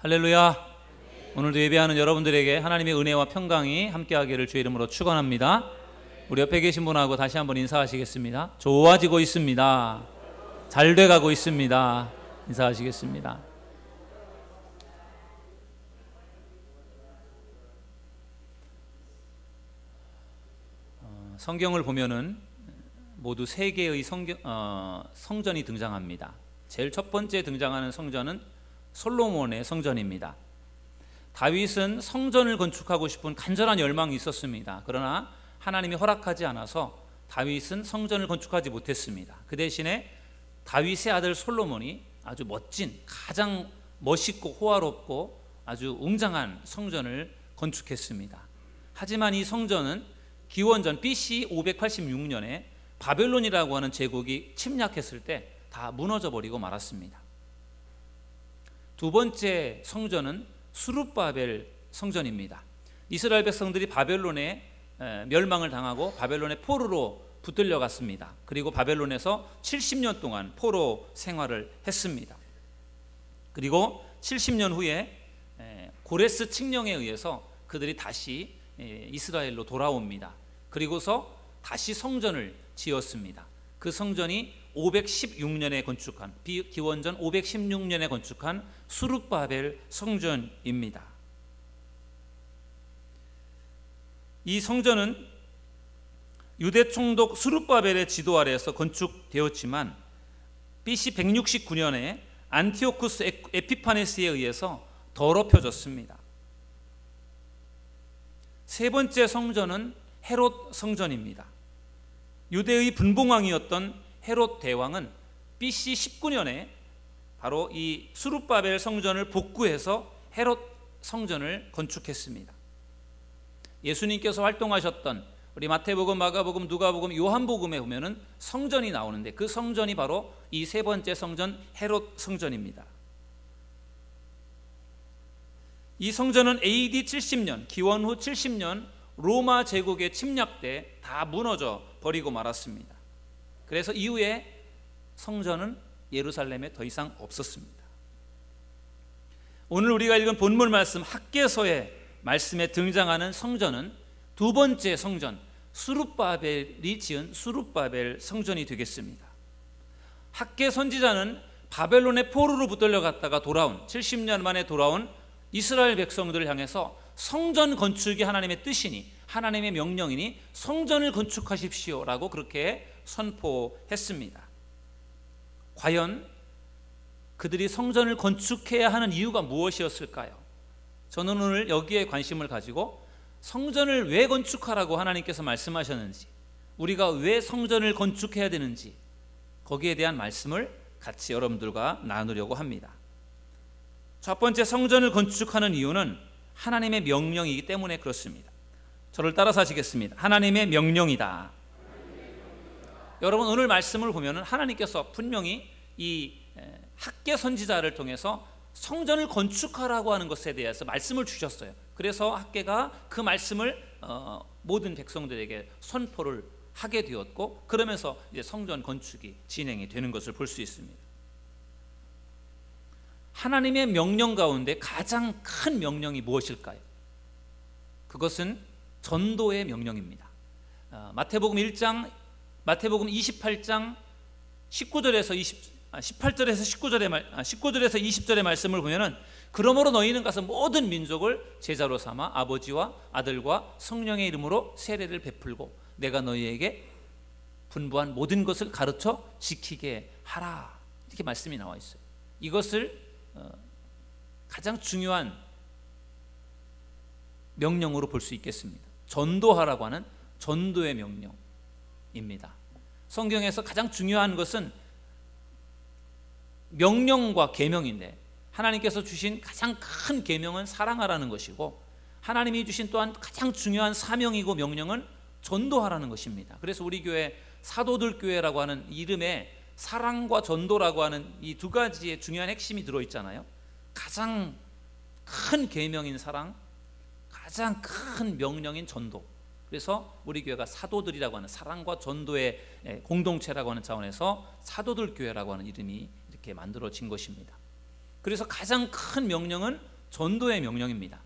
할렐루야. 오늘도 예배하는 여러분들에게 하나님의 은혜와 평강이 함께하기를 주의 이름으로 축원합니다. 우리 옆에 계신 분하고 다시 한번 인사하시겠습니다. 좋아지고 있습니다. 잘 돼가고 있습니다. 인사하시겠습니다. 성경을 보면은 모두 세 개의 성전이 등장합니다. 제일 첫 번째 등장하는 성전은 솔로몬의 성전입니다. 다윗은 성전을 건축하고 싶은 간절한 열망이 있었습니다. 그러나 하나님이 허락하지 않아서 다윗은 성전을 건축하지 못했습니다. 그 대신에 다윗의 아들 솔로몬이 아주 멋진, 가장 멋있고 호화롭고 아주 웅장한 성전을 건축했습니다. 하지만 이 성전은 기원전 BC 586년에 바벨론이라고 하는 제국이 침략했을 때 다 무너져 버리고 말았습니다. 두 번째 성전은 수룹바벨 성전입니다. 이스라엘 백성들이 바벨론에 멸망을 당하고 바벨론의 포로로 붙들려 갔습니다. 그리고 바벨론에서 70년 동안 포로 생활을 했습니다. 그리고 70년 후에 고레스 칙령에 의해서 그들이 다시 이스라엘로 돌아옵니다. 그리고서 다시 성전을 지었습니다. 그 성전이 516년에 건축한, 기원전 516년에 건축한 수룹바벨 성전입니다. 이 성전은 유대 총독 수룹바벨의 지도 아래에서 건축되었지만 BC 169년에 안티오쿠스 에피파네스에 의해서 더럽혀졌습니다. 세 번째 성전은 헤롯 성전입니다. 유대의 분봉왕이었던 헤롯 대왕은 BC 19년에 바로 이 수룹바벨 성전을 복구해서 헤롯 성전을 건축했습니다. 예수님께서 활동하셨던 우리 마태복음, 마가복음, 누가복음, 요한복음에 보면은 성전이 나오는데 그 성전이 바로 이 세 번째 성전 헤롯 성전입니다. 이 성전은 AD 70년, 기원 후 70년 로마 제국의 침략 때 다 무너져 버리고 말았습니다. 그래서 이후에 성전은 예루살렘에 더 이상 없었습니다. 오늘 우리가 읽은 본문 말씀 학개서의 말씀에 등장하는 성전은 두 번째 성전 수룹바벨이 지은 수룹바벨 성전이 되겠습니다. 학개 선지자는 바벨론의 포로로 붙들려 갔다가 돌아온 70년 만에 돌아온 이스라엘 백성들을 향해서 성전 건축이 하나님의 뜻이니 하나님의 명령이니 성전을 건축하십시오라고 그렇게 선포했습니다. 과연 그들이 성전을 건축해야 하는 이유가 무엇이었을까요? 저는 오늘 여기에 관심을 가지고 성전을 왜 건축하라고 하나님께서 말씀하셨는지, 우리가 왜 성전을 건축해야 되는지 거기에 대한 말씀을 같이 여러분들과 나누려고 합니다. 첫 번째, 성전을 건축하는 이유는 하나님의 명령이기 때문에 그렇습니다. 저를 따라서 하시겠습니다. 하나님의 명령이다. 여러분, 오늘 말씀을 보면 하나님께서 분명히 이 학개 선지자를 통해서 성전을 건축하라고 하는 것에 대해서 말씀을 주셨어요. 그래서 학개가 그 말씀을 모든 백성들에게 선포를 하게 되었고, 그러면서 이제 성전 건축이 진행이 되는 것을 볼 수 있습니다. 하나님의 명령 가운데 가장 큰 명령이 무엇일까요? 그것은 전도의 명령입니다. 마태복음 1장, 마태복음 28장 18절에서 20절의 말씀을 보면은 그러므로 너희는 가서 모든 민족을 제자로 삼아 아버지와 아들과 성령의 이름으로 세례를 베풀고 내가 너희에게 분부한 모든 것을 가르쳐 지키게 하라, 이렇게 말씀이 나와 있어요. 이것을 가장 중요한 명령으로 볼 수 있겠습니다. 전도하라고 하는 전도의 명령입니다. 성경에서 가장 중요한 것은 명령과 계명인데 하나님께서 주신 가장 큰 계명은 사랑하라는 것이고, 하나님이 주신 또한 가장 중요한 사명이고 명령은 전도하라는 것입니다. 그래서 우리 교회 사도들 교회라고 하는 이름에 사랑과 전도라고 하는 이 두 가지의 중요한 핵심이 들어있잖아요. 가장 큰 계명인 사랑, 가장 큰 명령인 전도. 그래서 우리 교회가 사도들이라고 하는 사랑과 전도의 공동체라고 하는 차원에서 사도들 교회라고 하는 이름이 이렇게 만들어진 것입니다. 그래서 가장 큰 명령은 전도의 명령입니다.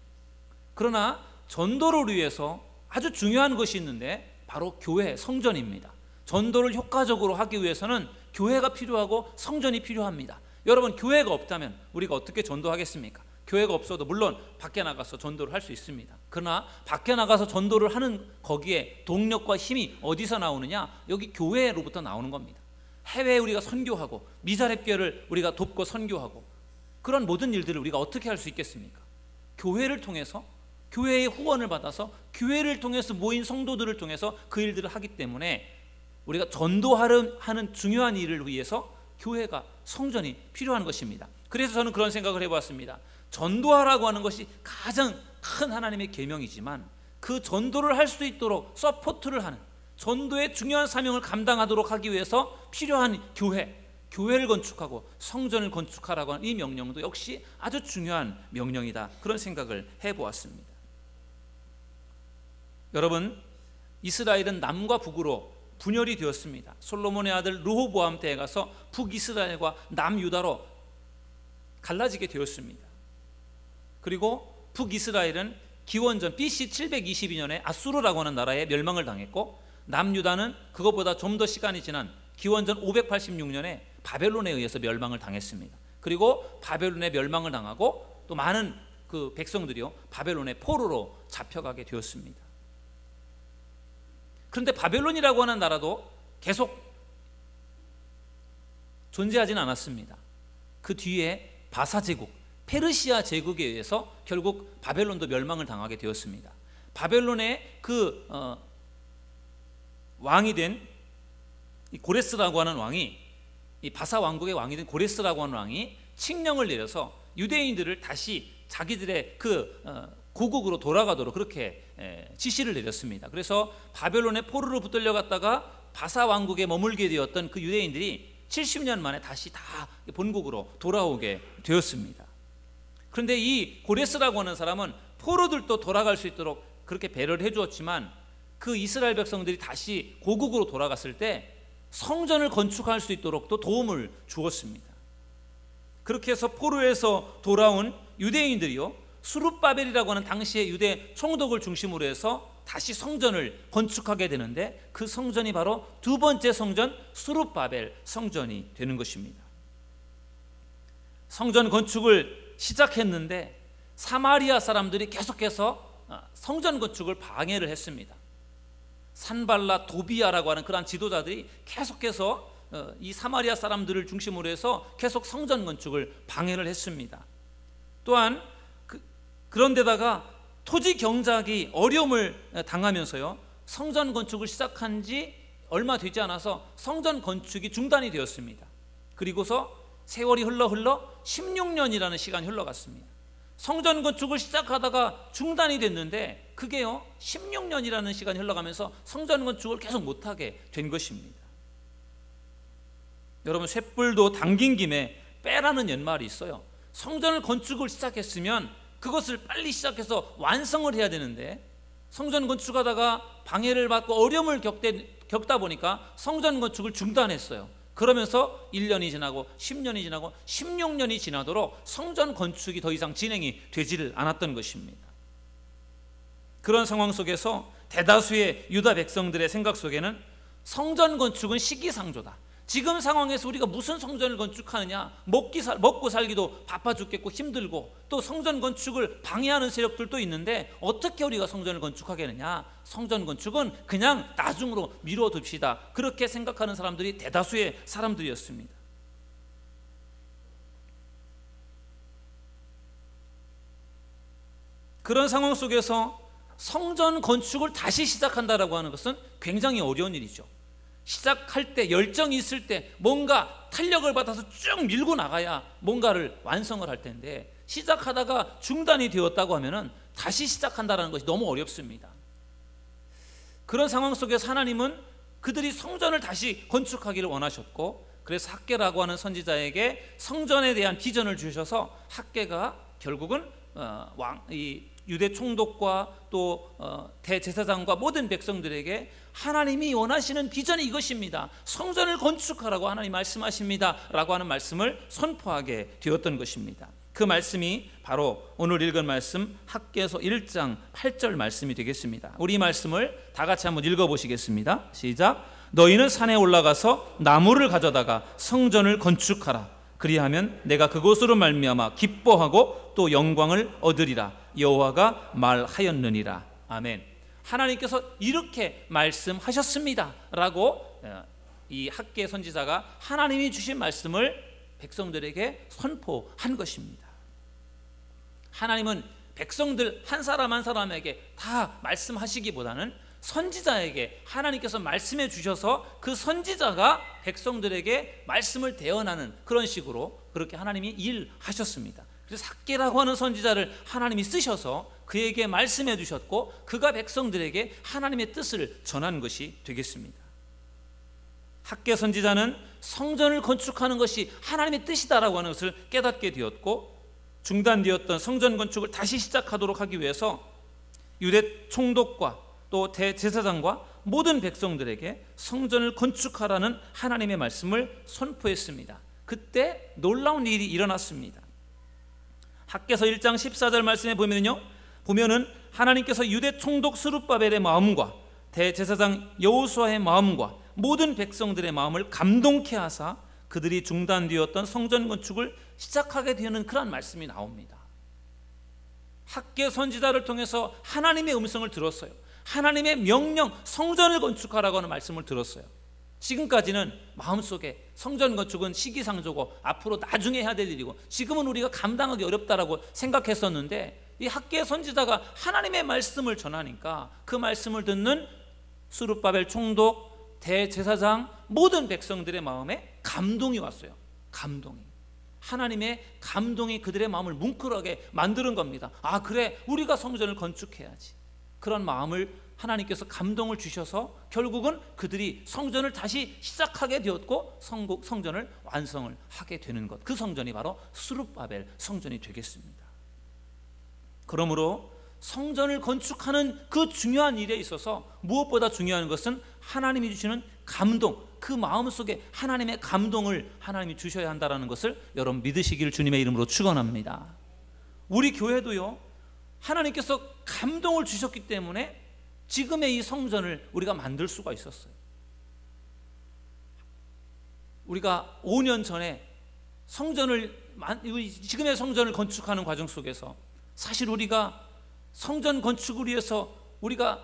그러나 전도를 위해서 아주 중요한 것이 있는데 바로 교회, 성전입니다. 전도를 효과적으로 하기 위해서는 교회가 필요하고 성전이 필요합니다. 여러분, 교회가 없다면 우리가 어떻게 전도하겠습니까? 교회가 없어도 물론 밖에 나가서 전도를 할 수 있습니다. 그러나 밖에 나가서 전도를 하는 거기에 동력과 힘이 어디서 나오느냐? 여기 교회로부터 나오는 겁니다. 해외에 우리가 선교하고 미자립교회를 우리가 돕고 선교하고 그런 모든 일들을 우리가 어떻게 할 수 있겠습니까? 교회를 통해서, 교회의 후원을 받아서, 교회를 통해서 모인 성도들을 통해서 그 일들을 하기 때문에 우리가 전도하는 중요한 일을 위해서 교회가, 성전이 필요한 것입니다. 그래서 저는 그런 생각을 해보았습니다. 전도하라고 하는 것이 가장 큰 하나님의 계명이지만 그 전도를 할 수 있도록 서포트를 하는, 전도의 중요한 사명을 감당하도록 하기 위해서 필요한 교회를 건축하고 성전을 건축하라고 하는 이 명령도 역시 아주 중요한 명령이다, 그런 생각을 해보았습니다. 여러분, 이스라엘은 남과 북으로 분열이 되었습니다. 솔로몬의 아들 르호보암 때에 가서 북이스라엘과 남유다로 갈라지게 되었습니다. 그리고 북이스라엘은 기원전 BC 722년에 아수르라고 하는 나라에 멸망을 당했고, 남유다는 그것보다 좀 더 시간이 지난 기원전 586년에 바벨론에 의해서 멸망을 당했습니다. 그리고 바벨론에 멸망을 당하고 또 많은 그 백성들이요 바벨론의 포로로 잡혀가게 되었습니다. 그런데 바벨론이라고 하는 나라도 계속 존재하지는 않았습니다. 그 뒤에 바사 제국, 페르시아 제국에 의해서 결국 바벨론도 멸망을 당하게 되었습니다. 바벨론의 그 왕이 된 이 고레스라고 하는 왕이, 이 바사 왕국의 왕이 된 고레스라고 하는 왕이 칙령을 내려서 유대인들을 다시 자기들의 그 고국으로 돌아가도록 그렇게 지시를 내렸습니다. 그래서 바벨론의 포로로 붙들려 갔다가 바사 왕국에 머물게 되었던 그 유대인들이 70년 만에 다시 다 본국으로 돌아오게 되었습니다. 그런데 이 고레스라고 하는 사람은 포로들도 돌아갈 수 있도록 그렇게 배려를 해주었지만 그 이스라엘 백성들이 다시 고국으로 돌아갔을 때 성전을 건축할 수 있도록 또 도움을 주었습니다. 그렇게 해서 포로에서 돌아온 유대인들이요 수룹바벨이라고 하는 당시의 유대 총독을 중심으로 해서 다시 성전을 건축하게 되는데 그 성전이 바로 두 번째 성전 수룹바벨 성전이 되는 것입니다. 성전 건축을 시작했는데 사마리아 사람들이 계속해서 성전 건축을 방해를 했습니다. 산발라 도비아라고 하는 그러한 지도자들이 계속해서 이 사마리아 사람들을 중심으로 해서 계속 성전 건축을 방해를 했습니다. 또한 그런데다가 토지 경작이 어려움을 당하면서요 성전 건축을 시작한 지 얼마 되지 않아서 성전 건축이 중단이 되었습니다. 그리고서 세월이 흘러 16년이라는 시간이 흘러갔습니다. 성전 건축을 시작하다가 중단이 됐는데 그게요 16년이라는 시간이 흘러가면서 성전 건축을 계속 못하게 된 것입니다. 여러분, 쇳불도 당긴 김에 빼라는 옛말이 있어요. 성전을 건축을 시작했으면 그것을 빨리 시작해서 완성을 해야 되는데 성전 건축하다가 방해를 받고 어려움을 겪다 보니까 성전 건축을 중단했어요. 그러면서 1년이 지나고 10년이 지나고 16년이 지나도록 성전 건축이 더 이상 진행이 되지를 않았던 것입니다. 그런 상황 속에서 대다수의 유다 백성들의 생각 속에는 성전 건축은 시기상조다. 지금 상황에서 우리가 무슨 성전을 건축하느냐, 먹고 살기도 바빠 죽겠고 힘들고 또 성전 건축을 방해하는 세력들도 있는데 어떻게 우리가 성전을 건축하겠느냐, 성전 건축은 그냥 나중으로 미뤄둡시다, 그렇게 생각하는 사람들이 대다수의 사람들이었습니다. 그런 상황 속에서 성전 건축을 다시 시작한다라고 하는 것은 굉장히 어려운 일이죠. 시작할 때 열정이 있을 때 뭔가 탄력을 받아서 쭉 밀고 나가야 뭔가를 완성을 할 텐데 시작하다가 중단이 되었다고 하면은 다시 시작한다는 것이 너무 어렵습니다. 그런 상황 속에서 하나님은 그들이 성전을 다시 건축하기를 원하셨고, 그래서 학개라고 하는 선지자에게 성전에 대한 비전을 주셔서 학개가 결국은 이 유대 총독과 또 대제사장과 모든 백성들에게 하나님이 원하시는 비전이 이것입니다, 성전을 건축하라고 하나님 말씀하십니다 라고 하는 말씀을 선포하게 되었던 것입니다. 그 말씀이 바로 오늘 읽은 말씀 학개서 1장 8절 말씀이 되겠습니다. 우리 이 말씀을 다 같이 한번 읽어보시겠습니다. 시작. 너희는 산에 올라가서 나무를 가져다가 성전을 건축하라. 그리하면 내가 그곳으로 말미암아 기뻐하고 또 영광을 얻으리라. 여호와가 말하였느니라. 아멘. 하나님께서 이렇게 말씀하셨습니다 라고 이 학개 선지자가 하나님이 주신 말씀을 백성들에게 선포한 것입니다. 하나님은 백성들 한 사람 한 사람에게 다 말씀하시기보다는 선지자에게 하나님께서 말씀해 주셔서 그 선지자가 백성들에게 말씀을 대언하는 그런 식으로 그렇게 하나님이 일하셨습니다. 그래서 학개라고 하는 선지자를 하나님이 쓰셔서 그에게 말씀해 주셨고 그가 백성들에게 하나님의 뜻을 전한 것이 되겠습니다. 학개 선지자는 성전을 건축하는 것이 하나님의 뜻이다라고 하는 것을 깨닫게 되었고 중단되었던 성전 건축을 다시 시작하도록 하기 위해서 유대 총독과 또 대제사장과 모든 백성들에게 성전을 건축하라는 하나님의 말씀을 선포했습니다. 그때 놀라운 일이 일어났습니다. 학개서 1장 14절 말씀에 보면은 하나님께서 유대 총독 스룹바벨의 마음과 대제사장 여호수아의 마음과 모든 백성들의 마음을 감동케 하사 그들이 중단되었던 성전 건축을 시작하게 되는 그런 말씀이 나옵니다. 학개 선지자를 통해서 하나님의 음성을 들었어요. 하나님의 명령, 성전을 건축하라고 하는 말씀을 들었어요. 지금까지는 마음속에 성전 건축은 시기상조고 앞으로 나중에 해야 될 일이고 지금은 우리가 감당하기 어렵다라고 생각했었는데 이 학개 선지자가 하나님의 말씀을 전하니까 그 말씀을 듣는 스룹바벨 총독, 대제사장, 모든 백성들의 마음에 감동이 왔어요. 감동이. 하나님의 감동이 그들의 마음을 뭉클하게 만드는 겁니다. 아, 그래, 우리가 성전을 건축해야지. 그런 마음을 하나님께서 감동을 주셔서 결국은 그들이 성전을 다시 시작하게 되었고 성전을 완성을 하게 되는 것, 그 성전이 바로 스룹바벨 성전이 되겠습니다. 그러므로 성전을 건축하는 그 중요한 일에 있어서 무엇보다 중요한 것은 하나님이 주시는 감동, 그 마음속에 하나님의 감동을 하나님이 주셔야 한다는 것을 여러분 믿으시기를 주님의 이름으로 축원합니다. 우리 교회도요, 하나님께서 감동을 주셨기 때문에 지금의 이 성전을 우리가 만들 수가 있었어요. 우리가 5년 전에 지금의 성전을 건축하는 과정 속에서 사실 우리가 성전 건축을 위해서 우리가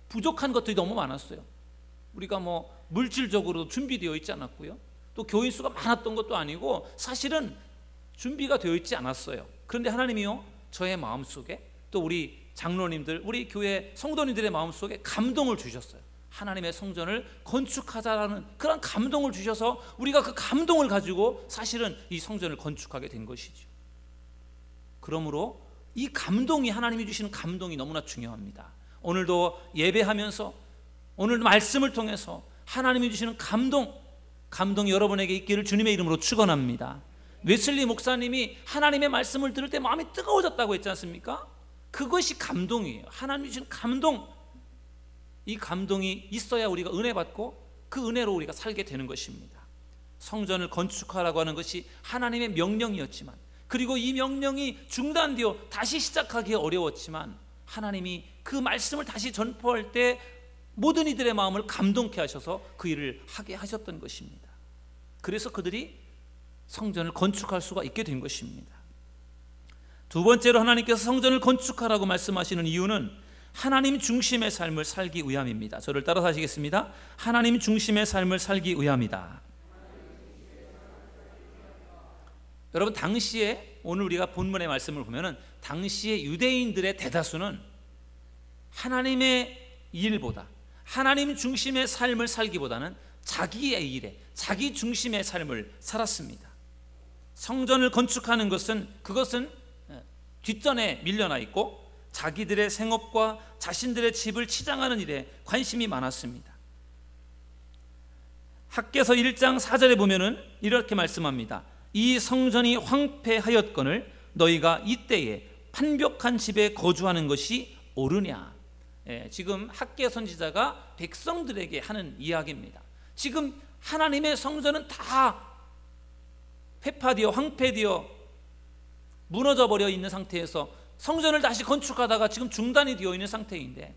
부족한 것들이 너무 많았어요. 우리가 물질적으로 준비되어 있지 않았고요, 또 교인 수가 많았던 것도 아니고 사실은 준비가 되어 있지 않았어요. 그런데 하나님이요, 저의 마음속에 또 우리 장로님들, 우리 교회 성도님들의 마음속에 감동을 주셨어요. 하나님의 성전을 건축하자라는 그런 감동을 주셔서 우리가 그 감동을 가지고 사실은 이 성전을 건축하게 된 것이죠. 그러므로 이 감동이, 하나님이 주시는 감동이 너무나 중요합니다. 오늘도 예배하면서 오늘 말씀을 통해서 하나님이 주시는 감동이 여러분에게 있기를 주님의 이름으로 축원합니다. 웨슬리 목사님이 하나님의 말씀을 들을 때 마음이 뜨거워졌다고 했지 않습니까? 그것이 감동이에요. 하나님이 주신 감동, 이 감동이 있어야 우리가 은혜 받고 그 은혜로 우리가 살게 되는 것입니다. 성전을 건축하라고 하는 것이 하나님의 명령이었지만, 그리고 이 명령이 중단되어 다시 시작하기 어려웠지만 하나님이 그 말씀을 다시 전포할 때 모든 이들의 마음을 감동케 하셔서 그 일을 하게 하셨던 것입니다. 그래서 그들이 성전을 건축할 수가 있게 된 것입니다. 두 번째로 하나님께서 성전을 건축하라고 말씀하시는 이유는 하나님 중심의 삶을 살기 위함입니다. 저를 따라서 하시겠습니다. 하나님 중심의 삶을 살기 위함이다. 여러분, 당시에 오늘 우리가 본문의 말씀을 보면은 당시의 유대인들의 대다수는 하나님의 일보다, 하나님 중심의 삶을 살기보다는 자기의 일에, 자기 중심의 삶을 살았습니다. 성전을 건축하는 그것은 뒷전에 밀려나 있고 자기들의 생업과 자신들의 집을 치장하는 일에 관심이 많았습니다. 학개서 1장 4절에 보면은 이렇게 말씀합니다. 이 성전이 황폐하였거늘 너희가 이때에 판벽한 집에 거주하는 것이 옳으냐. 지금 학개 선지자가 백성들에게 하는 이야기입니다. 지금 하나님의 성전은 다 폐파되어 황폐되어 무너져 버려 있는 상태에서 성전을 다시 건축하다가 지금 중단이 되어 있는 상태인데,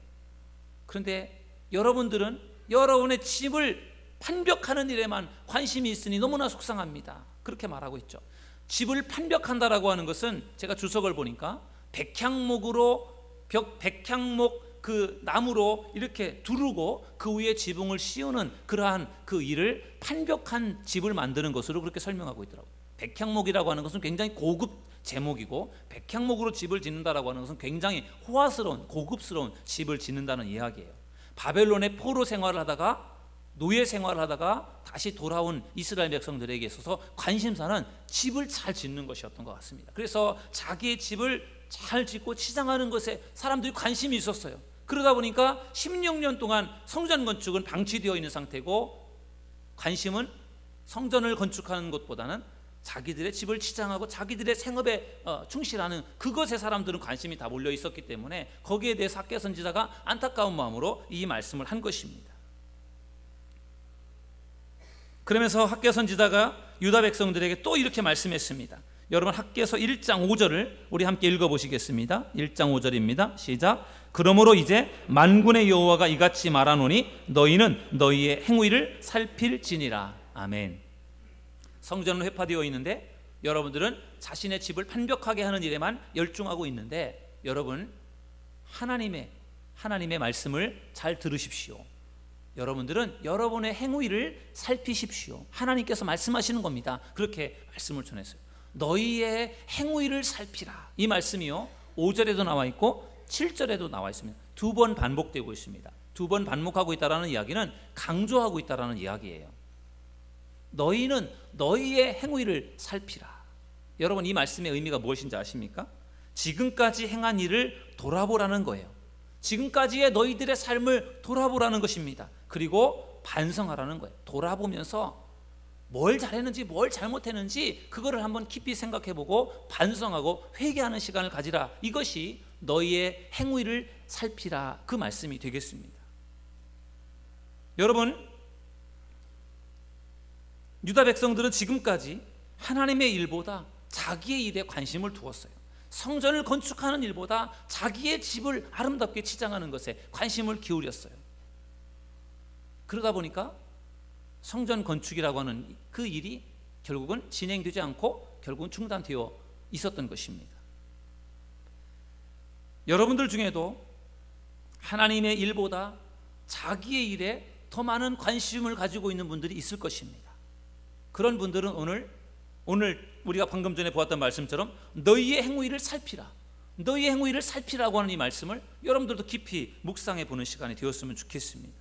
그런데 여러분들은 여러분의 집을 판벽하는 일에만 관심이 있으니 너무나 속상합니다. 그렇게 말하고 있죠. 집을 판벽한다라고 하는 것은 제가 주석을 보니까 백향목 그 나무로 이렇게 두르고 그 위에 지붕을 씌우는 그러한 그 일을 판벽한 집을 만드는 것으로 그렇게 설명하고 있더라고요. 백향목이라고 하는 것은 굉장히 고급 제목이고, 백향목으로 집을 짓는다라고 하는 것은 굉장히 호화스러운 고급스러운 집을 짓는다는 이야기예요. 바벨론의 포로 생활을 하다가 노예 생활을 하다가 다시 돌아온 이스라엘 백성들에게 있어서 관심사는 집을 잘 짓는 것이었던 것 같습니다. 그래서 자기의 집을 잘 짓고 치장하는 것에 사람들이 관심이 있었어요. 그러다 보니까 16년 동안 성전 건축은 방치되어 있는 상태고, 관심은 성전을 건축하는 것보다는 자기들의 집을 치장하고 자기들의 생업에 충실하는 그것에 사람들은 관심이 다 몰려 있었기 때문에 거기에 대해서 학개 선지자가 안타까운 마음으로 이 말씀을 한 것입니다. 그러면서 학개 선지자가 유다 백성들에게 또 이렇게 말씀했습니다. 여러분, 학개서 1장 5절을 우리 함께 읽어보시겠습니다. 1장 5절입니다. 시작. 그러므로 이제 만군의 여호와가 이같이 말하노니 너희는 너희의 행위를 살필지니라. 아멘. 성전은 회파되어 있는데 여러분들은 자신의 집을 판벽하게 하는 일에만 열중하고 있는데, 여러분, 하나님의 말씀을 잘 들으십시오. 여러분들은 여러분의 행위를 살피십시오. 하나님께서 말씀하시는 겁니다. 그렇게 말씀을 전했어요. 너희의 행위를 살피라. 이 말씀이요, 5절에도 나와 있고 7절에도 나와 있습니다. 두 번 반복되고 있습니다. 두 번 반복하고 있다는 이야기는 강조하고 있다는 이야기예요. 너희는 너희의 행위를 살피라. 여러분, 이 말씀의 의미가 무엇인지 아십니까? 지금까지 행한 일을 돌아보라는 거예요. 지금까지의 너희들의 삶을 돌아보라는 것입니다. 그리고 반성하라는 거예요. 돌아보면서 뭘 잘했는지 뭘 잘못했는지 그거를 한번 깊이 생각해보고 반성하고 회개하는 시간을 가지라. 이것이 너희의 행위를 살피라, 그 말씀이 되겠습니다. 여러분, 유다 백성들은 지금까지 하나님의 일보다 자기의 일에 관심을 두었어요. 성전을 건축하는 일보다 자기의 집을 아름답게 치장하는 것에 관심을 기울였어요. 그러다 보니까 성전 건축이라고 하는 그 일이 결국은 진행되지 않고 결국은 중단되어 있었던 것입니다. 여러분들 중에도 하나님의 일보다 자기의 일에 더 많은 관심을 가지고 있는 분들이 있을 것입니다. 그런 분들은 오늘 우리가 방금 전에 보았던 말씀처럼 너희의 행위를 살피라, 너희의 행위를 살피라고 하는 이 말씀을 여러분들도 깊이 묵상해 보는 시간이 되었으면 좋겠습니다.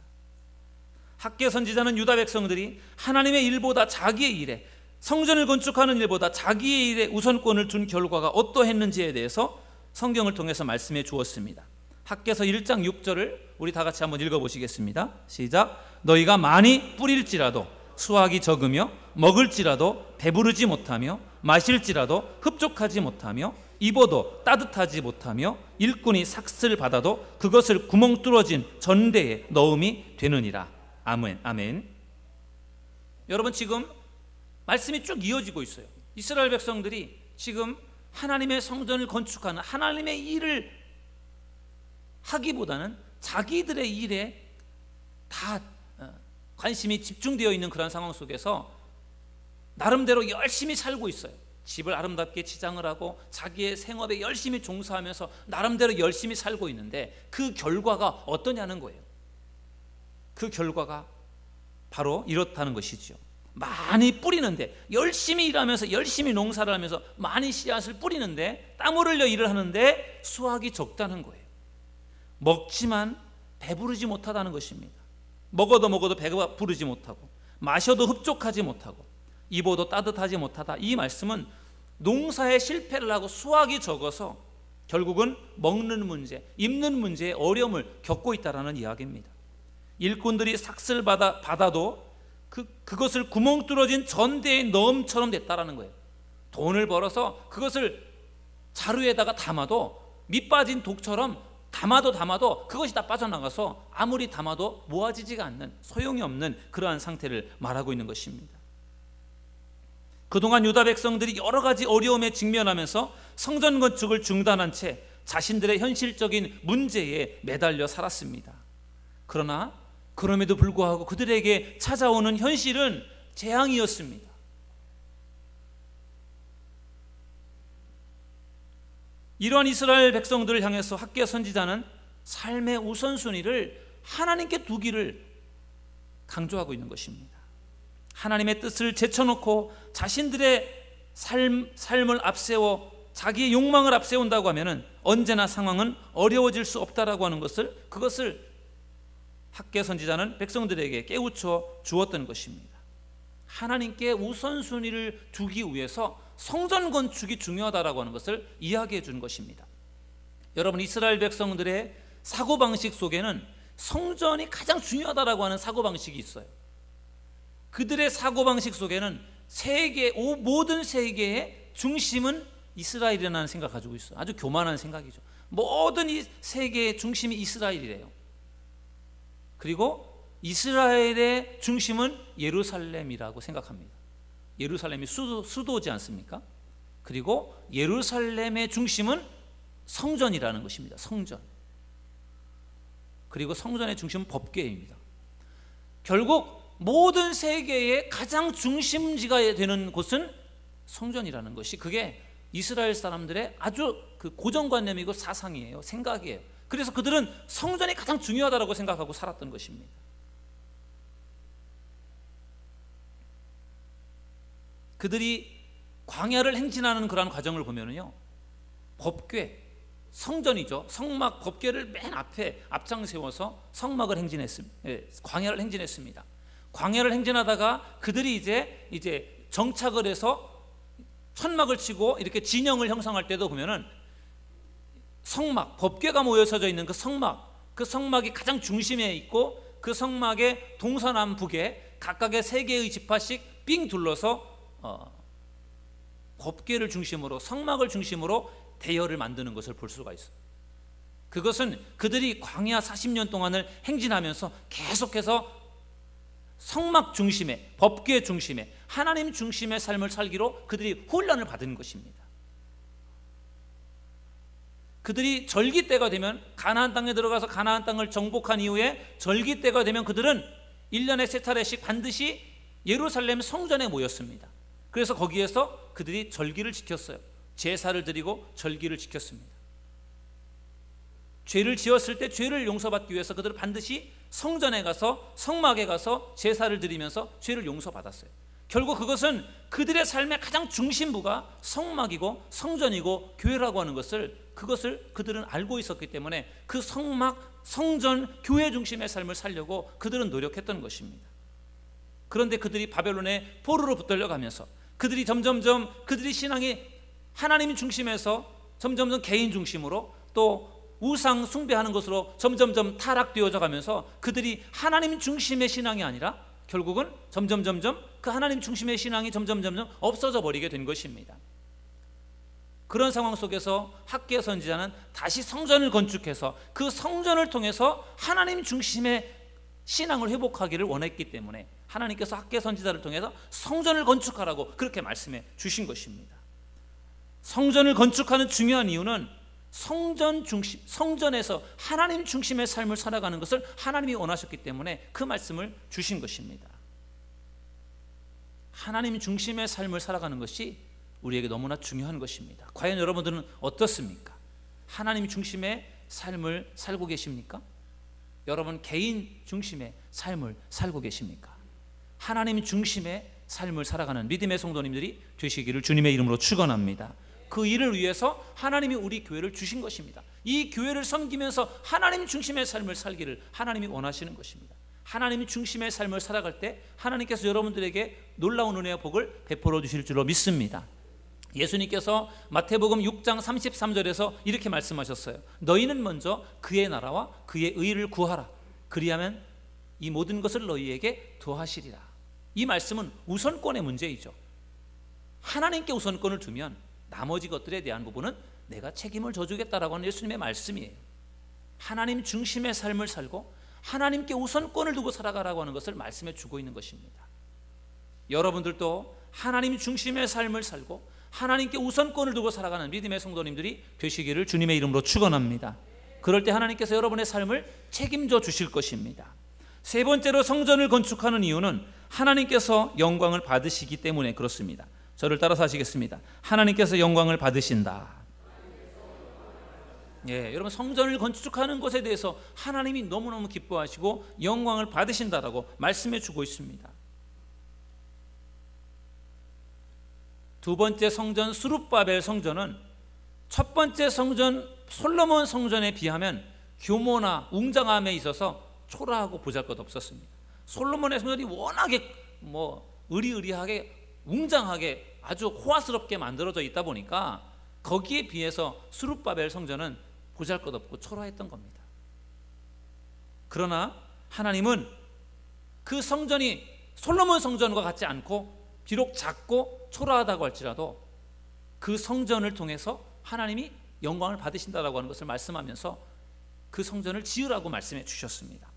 학개 선지자는 유다 백성들이 하나님의 일보다 자기의 일에, 성전을 건축하는 일보다 자기의 일에 우선권을 둔 결과가 어떠했는지에 대해서 성경을 통해서 말씀해 주었습니다. 학개서 1장 6절을 우리 다 같이 한번 읽어보시겠습니다. 시작. 너희가 많이 뿌릴지라도 수확이 적으며 먹을지라도 배부르지 못하며 마실지라도 흡족하지 못하며 입어도 따뜻하지 못하며 일꾼이 삭슬 받아도 그것을 구멍 뚫어진 전대에 넣음이 되느니라. 아멘. 아멘. 여러분, 지금 말씀이 쭉 이어지고 있어요. 이스라엘 백성들이 지금 하나님의 성전을 건축하는 하나님의 일을 하기보다는 자기들의 일에 다 관심이 집중되어 있는 그런 상황 속에서 나름대로 열심히 살고 있어요. 집을 아름답게 치장을 하고 자기의 생업에 열심히 종사하면서 나름대로 열심히 살고 있는데 그 결과가 어떠냐는 거예요. 그 결과가 바로 이렇다는 것이죠. 많이 뿌리는데, 열심히 일하면서 열심히 농사를 하면서 많이 씨앗을 뿌리는데, 땀을 흘려 일을 하는데 수확이 적다는 거예요. 먹지만 배부르지 못하다는 것입니다. 먹어도 배가 부르지 못하고, 마셔도 흡족하지 못하고, 입어도 따뜻하지 못하다. 이 말씀은 농사에 실패를 하고 수확이 적어서 결국은 먹는 문제, 입는 문제에 어려움을 겪고 있다는 이야기입니다. 일꾼들이 삭슬 받아도 그것을 구멍 뚫어진 전대의 넣음처럼 됐다라는 거예요. 돈을 벌어서 그것을 자루에다가 담아도 밑 빠진 독처럼 담아도 그것이 다 빠져나가서 아무리 담아도 모아지지가 않는, 소용이 없는 그러한 상태를 말하고 있는 것입니다. 그동안 유다 백성들이 여러 가지 어려움에 직면하면서 성전 건축을 중단한 채 자신들의 현실적인 문제에 매달려 살았습니다. 그러나 그럼에도 불구하고 그들에게 찾아오는 현실은 재앙이었습니다. 이러한 이스라엘 백성들을 향해서 학개 선지자는 삶의 우선순위를 하나님께 두기를 강조하고 있는 것입니다. 하나님의 뜻을 제쳐놓고 자신들의 삶을 앞세워 자기의 욕망을 앞세운다고 하면 언제나 상황은 어려워질 수 없다라고 하는 그것을 학개 선지자는 백성들에게 깨우쳐 주었던 것입니다. 하나님께 우선순위를 두기 위해서 성전 건축이 중요하다라고 하는 것을 이야기해 준 것입니다. 여러분, 이스라엘 백성들의 사고방식 속에는 성전이 가장 중요하다라고 하는 사고방식이 있어요. 그들의 사고방식 속에는 모든 세계의 중심은 이스라엘이라는 생각을 가지고 있어요. 아주 교만한 생각이죠. 모든 이 세계의 중심이 이스라엘이래요. 그리고 이스라엘의 중심은 예루살렘이라고 생각합니다. 예루살렘이 수도지 않습니까? 그리고 예루살렘의 중심은 성전이라는 것입니다. 성전. 그리고 성전의 중심은 법궤입니다. 결국 모든 세계의 가장 중심지가 되는 곳은 성전이라는 것이, 그게 이스라엘 사람들의 아주 고정관념이고 사상이에요. 생각이에요. 그래서 그들은 성전이 가장 중요하다고 생각하고 살았던 것입니다. 그들이 광야를 행진하는 그런 과정을 보면요, 법궤, 성전이죠. 성막 법궤를 맨 앞에 앞장세워서 성막을 광야를 행진했습니다. 광야를 행진하다가 그들이 이제 정착을 해서 천막을 치고 이렇게 진영을 형성할 때도 보면은 성막, 법궤가 모여서져 있는 그 성막이 가장 중심에 있고, 그 성막의 동서남북에 각각의 세 개의 지파씩 삥 둘러서 법궤를 중심으로, 성막을 중심으로 대열을 만드는 것을 볼 수가 있어요. 그것은 그들이 광야 40년 동안을 행진하면서 계속해서 성막 중심의, 법궤 중심의, 하나님 중심의 삶을 살기로 그들이 훈련을 받은 것입니다. 그들이 절기 때가 되면, 가나안 땅에 들어가서 가나안 땅을 정복한 이후에 절기 때가 되면 그들은 1년에 3차례씩 반드시 예루살렘 성전에 모였습니다. 그래서 거기에서 그들이 절기를 지켰어요. 제사를 드리고 절기를 지켰습니다. 죄를 지었을 때 죄를 용서받기 위해서 그들은 반드시 성전에 가서, 성막에 가서 제사를 드리면서 죄를 용서받았어요. 결국 그것은 그들의 삶의 가장 중심부가 성막이고 성전이고 교회라고 하는 그것을 그들은 알고 있었기 때문에 그 성막, 성전, 교회 중심의 삶을 살려고 그들은 노력했던 것입니다. 그런데 그들이 바벨론의 포로로 붙들려가면서 그들이 점점점 그들의 신앙이 하나님 중심에서 점점점 개인 중심으로, 또 우상 숭배하는 것으로 점점점 타락되어져 가면서 그들이 하나님 중심의 신앙이 아니라 결국은 점점점점 그 하나님 중심의 신앙이 점점점점 없어져 버리게 된 것입니다. 그런 상황 속에서 학개 선지자는 다시 성전을 건축해서 그 성전을 통해서 하나님 중심의 신앙을 회복하기를 원했기 때문에 하나님께서 학개 선지자를 통해서 성전을 건축하라고 그렇게 말씀해 주신 것입니다. 성전을 건축하는 중요한 이유는 성전 중심, 성전에서 하나님 중심의 삶을 살아가는 것을 하나님이 원하셨기 때문에 그 말씀을 주신 것입니다. 하나님 중심의 삶을 살아가는 것이 우리에게 너무나 중요한 것입니다. 과연 여러분들은 어떻습니까? 하나님 중심의 삶을 살고 계십니까? 여러분 개인 중심의 삶을 살고 계십니까? 하나님 중심의 삶을 살아가는 믿음의 성도님들이 되시기를 주님의 이름으로 축원합니다. 그 일을 위해서 하나님이 우리 교회를 주신 것입니다. 이 교회를 섬기면서 하나님 중심의 삶을 살기를 하나님이 원하시는 것입니다. 하나님 중심의 삶을 살아갈 때 하나님께서 여러분들에게 놀라운 은혜와 복을 베풀어 주실 줄로 믿습니다. 예수님께서 마태복음 6장 33절에서 이렇게 말씀하셨어요. 너희는 먼저 그의 나라와 그의 의를 구하라. 그리하면 이 모든 것을 너희에게 더하시리라. 이 말씀은 우선권의 문제이죠. 하나님께 우선권을 두면 나머지 것들에 대한 부분은 내가 책임을 져주겠다라고 하는 예수님의 말씀이에요. 하나님 중심의 삶을 살고 하나님께 우선권을 두고 살아가라고 하는 것을 말씀해 주고 있는 것입니다. 여러분들도 하나님 중심의 삶을 살고 하나님께 우선권을 두고 살아가는 믿음의 성도님들이 되시기를 주님의 이름으로 축원합니다. 그럴 때 하나님께서 여러분의 삶을 책임져 주실 것입니다. 세 번째로 성전을 건축하는 이유는 하나님께서 영광을 받으시기 때문에 그렇습니다. 저를 따라서 하시겠습니다. 하나님께서 영광을 받으신다. 예, 여러분 성전을 건축하는 것에 대해서 하나님이 너무너무 기뻐하시고 영광을 받으신다라고 말씀해 주고 있습니다. 두 번째 성전 수룹바벨 성전은 첫 번째 성전 솔로몬 성전에 비하면 규모나 웅장함에 있어서 초라하고 보잘것없었습니다. 솔로몬의 성전이 워낙에 의리의리하게 웅장하게 아주 호화스럽게 만들어져 있다 보니까 거기에 비해서 수룹바벨 성전은 보잘것없고 초라했던 겁니다. 그러나 하나님은 그 성전이 솔로몬 성전과 같지 않고 비록 작고 초라하다고 할지라도 그 성전을 통해서 하나님이 영광을 받으신다라고 하는 것을 말씀하면서 그 성전을 지으라고 말씀해 주셨습니다.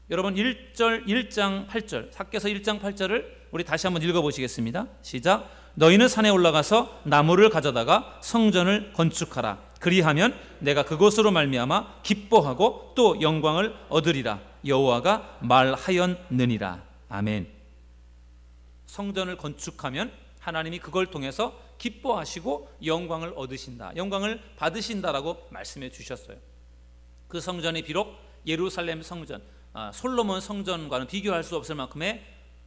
여러분 1장 8절 학개서 1장 8절을 우리 다시 한번 읽어보시겠습니다. 시작. 너희는 산에 올라가서 나무를 가져다가 성전을 건축하라. 그리하면 내가 그곳으로 말미암아 기뻐하고 또 영광을 얻으리라. 여호와가 말하였느니라. 아멘. 성전을 건축하면 하나님이 그걸 통해서 기뻐하시고 영광을 얻으신다, 영광을 받으신다라고 말씀해 주셨어요. 그 성전이 비록 예루살렘 성전, 솔로몬 성전과는 비교할 수 없을 만큼의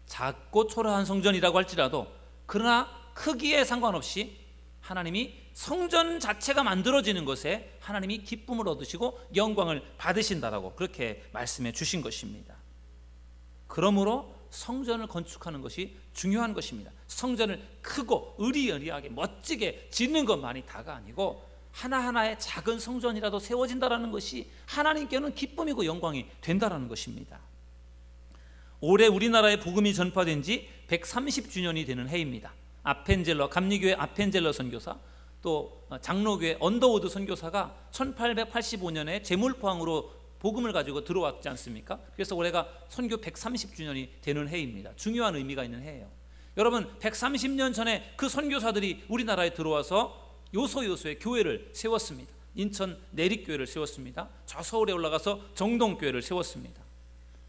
작고 초라한 성전이라고 할지라도 그러나 크기에 상관없이 하나님이 성전 자체가 만들어지는 것에 하나님이 기쁨을 얻으시고 영광을 받으신다라고 그렇게 말씀해 주신 것입니다. 그러므로 성전을 건축하는 것이 중요한 것입니다. 성전을 크고 의리의리하게 멋지게 짓는 것만이 다가 아니고 하나하나의 작은 성전이라도 세워진다는 것이 하나님께는 기쁨이고 영광이 된다는 것입니다. 올해 우리나라에 복음이 전파된 지 130주년이 되는 해입니다. 아펜젤러, 감리교회 아펜젤러 선교사, 또 장로교회 언더우드 선교사가 1885년에 제물포항으로 복음을 가지고 들어왔지 않습니까? 그래서 올해가 선교 130주년이 되는 해입니다. 중요한 의미가 있는 해예요. 여러분 130년 전에 그 선교사들이 우리나라에 들어와서 요소요소에 교회를 세웠습니다. 인천 내립교회를 세웠습니다. 저 서울에 올라가서 정동교회를 세웠습니다.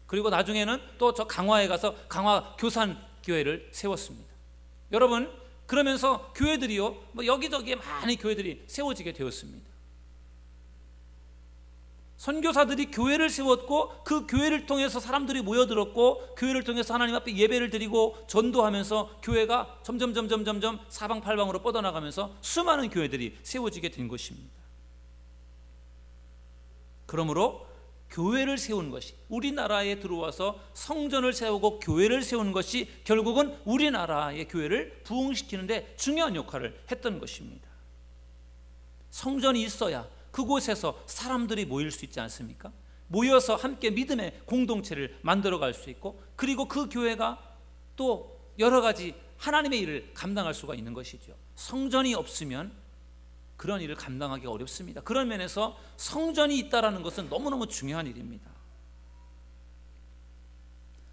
그리고 나중에는 또 저 강화에 가서 강화 교산교회를 세웠습니다. 여러분 그러면서 교회들이요 여기저기에 많은 교회들이 세워지게 되었습니다. 선교사들이 교회를 세웠고 그 교회를 통해서 사람들이 모여들었고 교회를 통해서 하나님 앞에 예배를 드리고 전도하면서 교회가 점점 사방팔방으로 뻗어나가면서 수많은 교회들이 세워지게 된 것입니다. 그러므로 교회를 세운 것이, 우리나라에 들어와서 성전을 세우고 교회를 세우는 것이 결국은 우리나라의 교회를 부흥시키는 데 중요한 역할을 했던 것입니다. 성전이 있어야 그곳에서 사람들이 모일 수 있지 않습니까? 모여서 함께 믿음의 공동체를 만들어갈 수 있고 그리고 그 교회가 또 여러 가지 하나님의 일을 감당할 수가 있는 것이죠. 성전이 없으면 그런 일을 감당하기 어렵습니다. 그런 면에서 성전이 있다는 것은 너무너무 중요한 일입니다.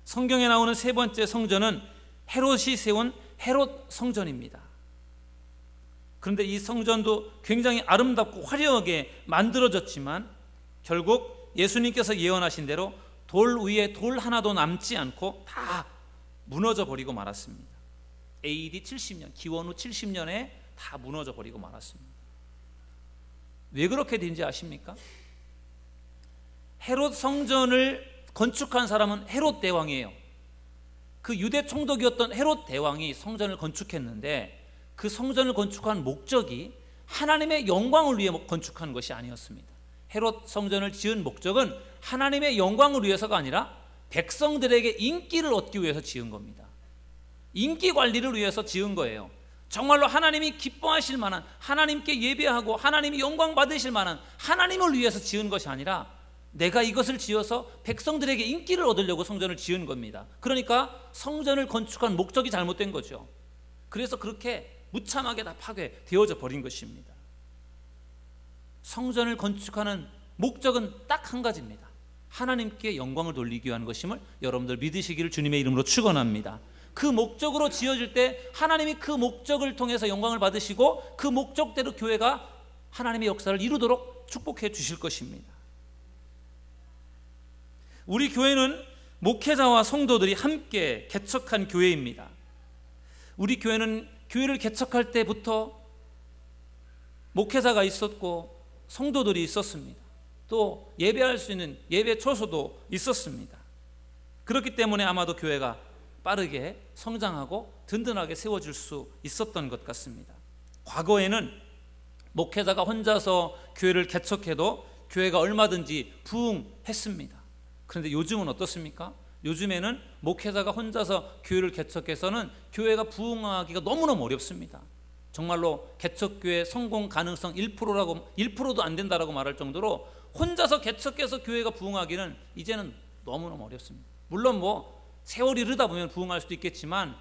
성경에 나오는 세 번째 성전은 헤롯이 세운 헤롯 성전입니다. 그런데 이 성전도 굉장히 아름답고 화려하게 만들어졌지만 결국 예수님께서 예언하신 대로 돌 위에 돌 하나도 남지 않고 다 무너져 버리고 말았습니다. AD 70년, 기원 후 70년에 다 무너져 버리고 말았습니다. 왜 그렇게 된지 아십니까? 헤롯 성전을 건축한 사람은 헤롯 대왕이에요. 그 유대 총독이었던 헤롯 대왕이 성전을 건축했는데 그 성전을 건축한 목적이 하나님의 영광을 위해 건축한 것이 아니었습니다. 헤롯 성전을 지은 목적은 하나님의 영광을 위해서가 아니라 백성들에게 인기를 얻기 위해서 지은 겁니다. 인기 관리를 위해서 지은 거예요. 정말로 하나님이 기뻐하실 만한, 하나님께 예배하고 하나님이 영광 받으실 만한 하나님을 위해서 지은 것이 아니라 내가 이것을 지어서 백성들에게 인기를 얻으려고 성전을 지은 겁니다. 그러니까 성전을 건축한 목적이 잘못된 거죠. 그래서 그렇게 무참하게 다 파괴되어져 버린 것입니다. 성전을 건축하는 목적은 딱 한 가지입니다. 하나님께 영광을 돌리기 위한 것임을 여러분들 믿으시기를 주님의 이름으로 축원합니다. 그 목적으로 지어질 때 하나님이 그 목적을 통해서 영광을 받으시고 그 목적대로 교회가 하나님의 역사를 이루도록 축복해 주실 것입니다. 우리 교회는 목회자와 성도들이 함께 개척한 교회입니다. 우리 교회는 교회를 개척할 때부터 목회자가 있었고 성도들이 있었습니다. 또 예배할 수 있는 예배 처소도 있었습니다. 그렇기 때문에 아마도 교회가 빠르게 성장하고 든든하게 세워질 수 있었던 것 같습니다. 과거에는 목회자가 혼자서 교회를 개척해도 교회가 얼마든지 부흥했습니다. 그런데 요즘은 어떻습니까? 요즘에는 목회자가 혼자서 교회를 개척해서는 교회가 부흥하기가 너무너무 어렵습니다. 정말로 개척교회 성공 가능성 1%도 안 된다라고 말할 정도로 혼자서 개척해서 교회가 부흥하기는 이제는 너무너무 어렵습니다. 물론 세월이 흐르다 보면 부흥할 수도 있겠지만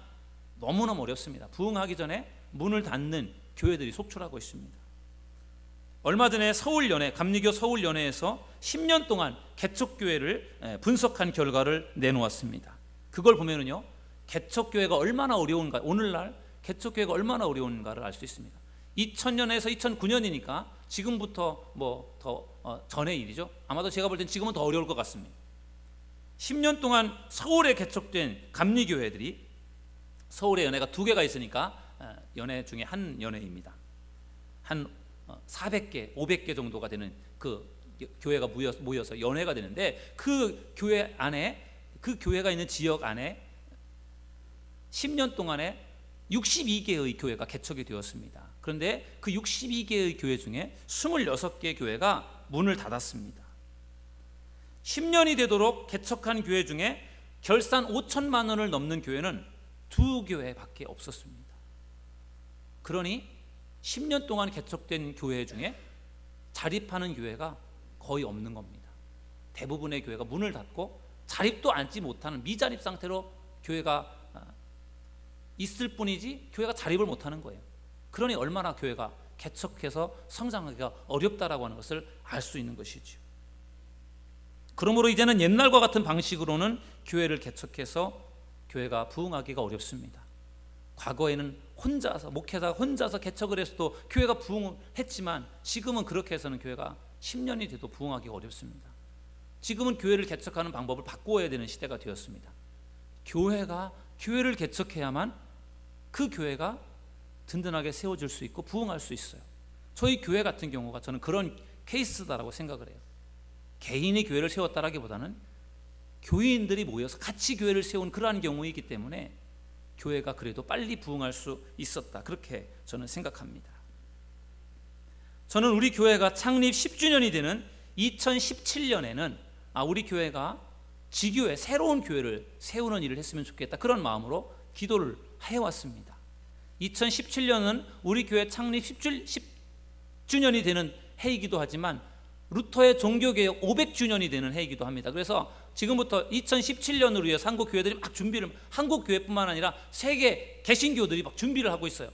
너무너무 어렵습니다. 부흥하기 전에 문을 닫는 교회들이 속출하고 있습니다. 얼마 전에 감리교 서울연회에서 10년 동안 개척교회를 분석한 결과를 내놓았습니다. 그걸 보면은요, 개척교회가 얼마나 어려운가, 오늘날 개척교회가 얼마나 어려운가를 알 수 있습니다. 2000년에서 2009년이니까 지금부터 더 전의 일이죠. 아마도 제가 볼 땐 지금은 더 어려울 것 같습니다. 10년 동안 서울에 개척된 감리교회들이, 서울에 연회가 2개가 있으니까 연회 중에 한 연회입니다. 한 400개, 500개 정도가 되는 그 교회가 모여서 연회가 되는데, 그 교회 안에, 그 교회가 있는 지역 안에 10년 동안에 62개의 교회가 개척이 되었습니다. 그런데 그 62개의 교회 중에 26개 교회가 문을 닫았습니다. 10년이 되도록 개척한 교회 중에 결산 5천만 원을 넘는 교회는 2교회밖에 없었습니다. 그러니 10년 동안 개척된 교회 중에 자립하는 교회가 거의 없는 겁니다. 대부분의 교회가 문을 닫고 자립도 앉지 못하는 미자립 상태로 교회가 있을 뿐이지 교회가 자립을 못하는 거예요. 그러니 얼마나 교회가 개척해서 성장하기가 어렵다라고 하는 것을 알 수 있는 것이죠. 그러므로 이제는 옛날과 같은 방식으로는 교회를 개척해서 교회가 부흥하기가 어렵습니다. 과거에는 목회자가 혼자서 개척을 해서도 교회가 부흥했지만 지금은 그렇게 해서는 교회가 10년이 돼도 부흥하기가 어렵습니다. 지금은 교회를 개척하는 방법을 바꾸어야 되는 시대가 되었습니다. 교회를 개척해야만 그 교회가 든든하게 세워질 수 있고 부흥할 수 있어요. 저희 교회 같은 경우가 저는 그런 케이스다라고 생각을 해요. 개인이 교회를 세웠다라기보다는 교인들이 모여서 같이 교회를 세운 그러한 경우이기 때문에 교회가 그래도 빨리 부흥할 수 있었다, 그렇게 저는 생각합니다. 저는 우리 교회가 창립 10주년이 되는 2017년에는 우리 교회가 지교회, 새로운 교회를 세우는 일을 했으면 좋겠다, 그런 마음으로 기도를 해왔습니다. 2017년은 우리 교회 창립 10주년이 되는 해이기도 하지만 루터의 종교개혁 500주년이 되는 해이기도 합니다. 그래서 지금부터 2017년으로 위해서 한국 교회들이 막 한국 교회뿐만 아니라 세계 개신교들이 막 준비를 하고 있어요.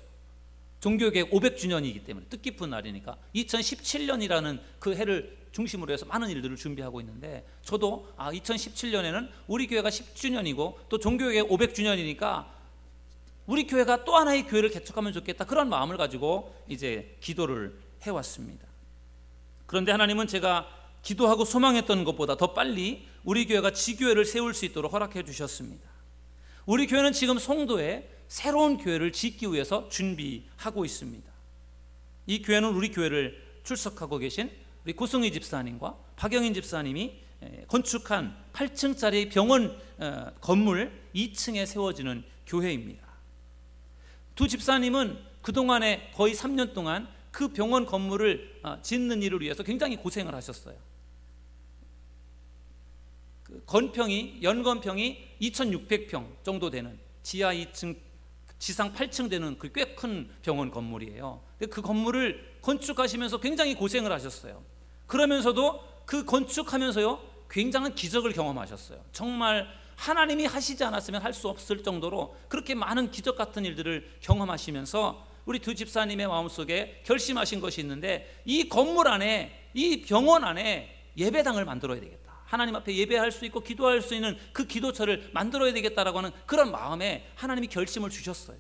종교개혁 500주년이기 때문에, 뜻깊은 날이니까 2017년이라는 그 해를 중심으로 해서 많은 일들을 준비하고 있는데, 저도 2017년에는 우리 교회가 10주년이고 또 종교개혁 500주년이니까 우리 교회가 또 하나의 교회를 개척하면 좋겠다, 그런 마음을 가지고 이제 기도를 해왔습니다. 그런데 하나님은 제가 기도하고 소망했던 것보다 더 빨리 우리 교회가 지교회를 세울 수 있도록 허락해 주셨습니다. 우리 교회는 지금 송도에 새로운 교회를 짓기 위해서 준비하고 있습니다. 이 교회는 우리 교회를 출석하고 계신 우리 고승희 집사님과 박영인 집사님이 건축한 8층짜리 병원 건물 2층에 세워지는 교회입니다. 두 집사님은 그동안에 거의 3년 동안 그 병원 건물을 짓는 일을 위해서 굉장히 고생을 하셨어요. 연건평이 2,600평 정도 되는 지하 2층, 지상 8층 되는 그 꽤 큰 병원 건물이에요. 그 건물을 건축하시면서 굉장히 고생을 하셨어요. 그러면서도 그 건축하면서요, 굉장한 기적을 경험하셨어요. 정말 하나님이 하시지 않았으면 할 수 없을 정도로 그렇게 많은 기적 같은 일들을 경험하시면서 우리 두 집사님의 마음속에 결심하신 것이 있는데, 이 건물 안에, 이 병원 안에 예배당을 만들어야 되겠다. 하나님 앞에 예배할 수 있고 기도할 수 있는 그 기도처를 만들어야 되겠다라고 하는 그런 마음에 하나님이 결심을 주셨어요.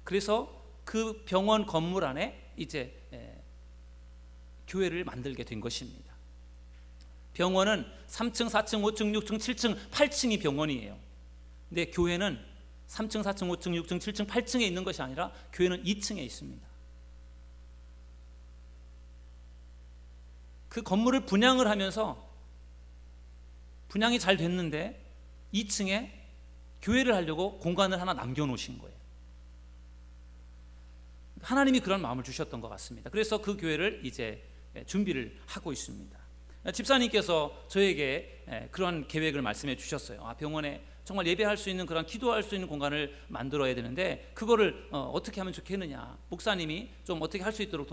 그래서 그 병원 건물 안에 이제 교회를 만들게 된 것입니다. 병원은 3층, 4층, 5층, 6층, 7층, 8층이 병원이에요. 근데 교회는 3층, 4층, 5층, 6층, 7층, 8층에 있는 것이 아니라 교회는 2층에 있습니다. 그 건물을 분양을 하면서 분양이 잘 됐는데 2층에 교회를 하려고 공간을 하나 남겨놓으신 거예요. 하나님이 그런 마음을 주셨던 것 같습니다. 그래서 그 교회를 이제 준비를 하고 있습니다. 집사님께서 저에게 그런 계획을 말씀해 주셨어요. 병원에 정말 예배할 수 있는 그런 기도할 수 있는 공간을 만들어야 되는데 그거를 어떻게 하면 좋겠느냐, 목사님이 좀 어떻게 할 수 있도록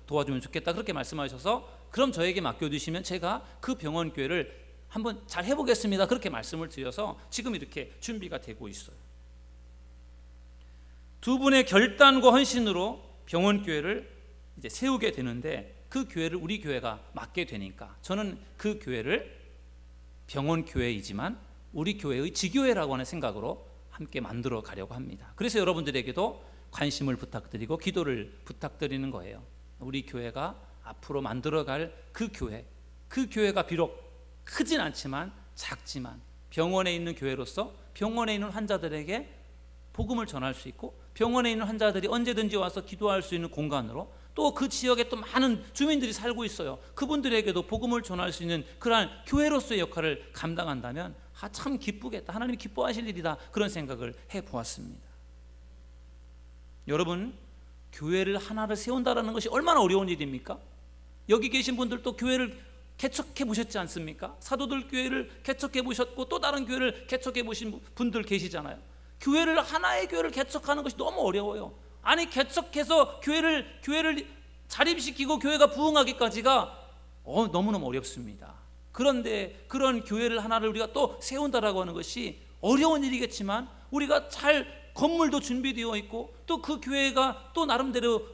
도와주면 좋겠다, 그렇게 말씀하셔서 그럼 저에게 맡겨주시면 제가 그 병원 교회를 한번 잘 해보겠습니다, 그렇게 말씀을 드려서 지금 이렇게 준비가 되고 있어요. 두 분의 결단과 헌신으로 병원 교회를 이제 세우게 되는데 그 교회를 우리 교회가 맡게 되니까 저는 그 교회를 병원 교회이지만 우리 교회의 지교회라고 하는 생각으로 함께 만들어 가려고 합니다. 그래서 여러분들에게도 관심을 부탁드리고 기도를 부탁드리는 거예요. 우리 교회가 앞으로 만들어갈 그 교회가 비록 크진 않지만 작지만 병원에 있는 교회로서 병원에 있는 환자들에게 복음을 전할 수 있고 병원에 있는 환자들이 언제든지 와서 기도할 수 있는 공간으로, 또 그 지역에 또 많은 주민들이 살고 있어요. 그분들에게도 복음을 전할 수 있는 그러한 교회로서의 역할을 감당한다면 참 기쁘겠다, 하나님이 기뻐하실 일이다, 그런 생각을 해보았습니다. 여러분, 교회를 하나를 세운다는 것이 얼마나 어려운 일입니까? 여기 계신 분들도 교회를 개척해 보셨지 않습니까? 사도들 교회를 개척해 보셨고 또 다른 교회를 개척해 보신 분들 계시잖아요. 교회를, 하나의 교회를 개척하는 것이 너무 어려워요. 아니, 개척해서 교회를 자립시키고 교회가 부흥하기까지가 너무너무 어렵습니다. 그런데 그런 교회를 하나를 우리가 또 세운다라고 하는 것이 어려운 일이겠지만 우리가 잘 건물도 준비되어 있고 또 그 교회가 또 나름대로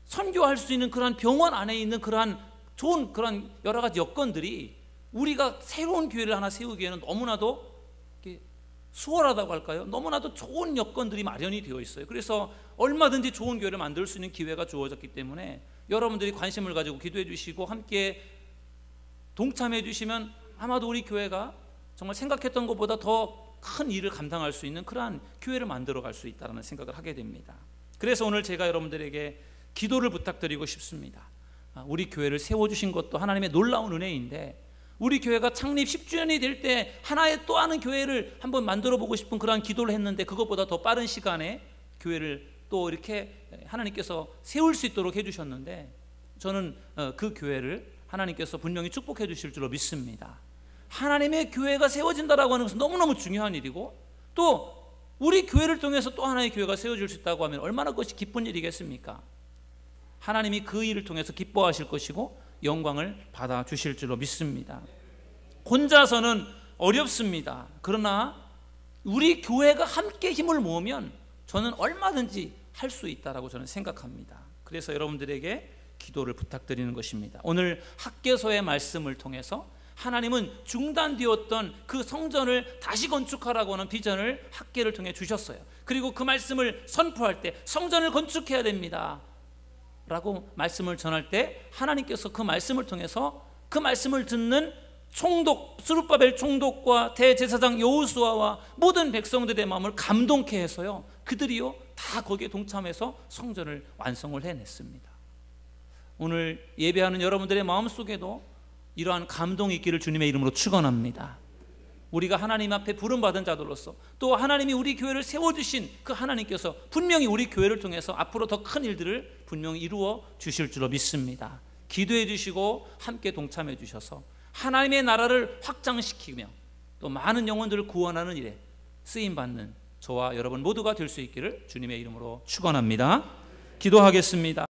선교할 수 있는 그런 병원 안에 있는 그러한 좋은 그런 여러 가지 여건들이 우리가 새로운 교회를 하나 세우기에는 너무나도 수월하다고 할까요? 너무나도 좋은 여건들이 마련이 되어 있어요. 그래서 얼마든지 좋은 교회를 만들 수 있는 기회가 주어졌기 때문에 여러분들이 관심을 가지고 기도해 주시고 함께 동참해 주시면 아마도 우리 교회가 정말 생각했던 것보다 더 큰 일을 감당할 수 있는 그러한 교회를 만들어 갈 수 있다는 생각을 하게 됩니다. 그래서 오늘 제가 여러분들에게 기도를 부탁드리고 싶습니다. 우리 교회를 세워주신 것도 하나님의 놀라운 은혜인데 우리 교회가 창립 10주년이 될 때 하나의 또 하는 교회를 한번 만들어 보고 싶은 그러한 기도를 했는데 그것보다 더 빠른 시간에 교회를 또 이렇게 하나님께서 세울 수 있도록 해주셨는데 저는 그 교회를 하나님께서 분명히 축복해 주실 줄로 믿습니다. 하나님의 교회가 세워진다라고 하는 것은 너무너무 중요한 일이고 또 우리 교회를 통해서 또 하나의 교회가 세워질 수 있다고 하면 얼마나 그것이 기쁜 일이겠습니까? 하나님이 그 일을 통해서 기뻐하실 것이고 영광을 받아 주실 줄로 믿습니다. 혼자서는 어렵습니다. 그러나 우리 교회가 함께 힘을 모으면 저는 얼마든지 할 수 있다라고 저는 생각합니다. 그래서 여러분들에게 기도를 부탁드리는 것입니다. 오늘 학개서의 말씀을 통해서 하나님은 중단되었던 그 성전을 다시 건축하라고 하는 비전을 학개를 통해 주셨어요. 그리고 그 말씀을 선포할 때 성전을 건축해야 됩니다 라고 말씀을 전할 때 하나님께서 그 말씀을 통해서 그 말씀을 듣는 총독 스룹바벨 총독과 대제사장 여호수아와 모든 백성들의 마음을 감동케 해서요 그들이요 다 거기에 동참해서 성전을 완성을 해냈습니다. 오늘 예배하는 여러분들의 마음속에도 이러한 감동이 있기를 주님의 이름으로 축원합니다. 우리가 하나님 앞에 부름받은 자들로서 또 하나님이 우리 교회를 세워주신 그 하나님께서 분명히 우리 교회를 통해서 앞으로 더 큰 일들을 분명히 이루어 주실 줄로 믿습니다. 기도해 주시고 함께 동참해 주셔서 하나님의 나라를 확장시키며 또 많은 영혼들을 구원하는 일에 쓰임받는 저와 여러분 모두가 될 수 있기를 주님의 이름으로 축원합니다. 기도하겠습니다.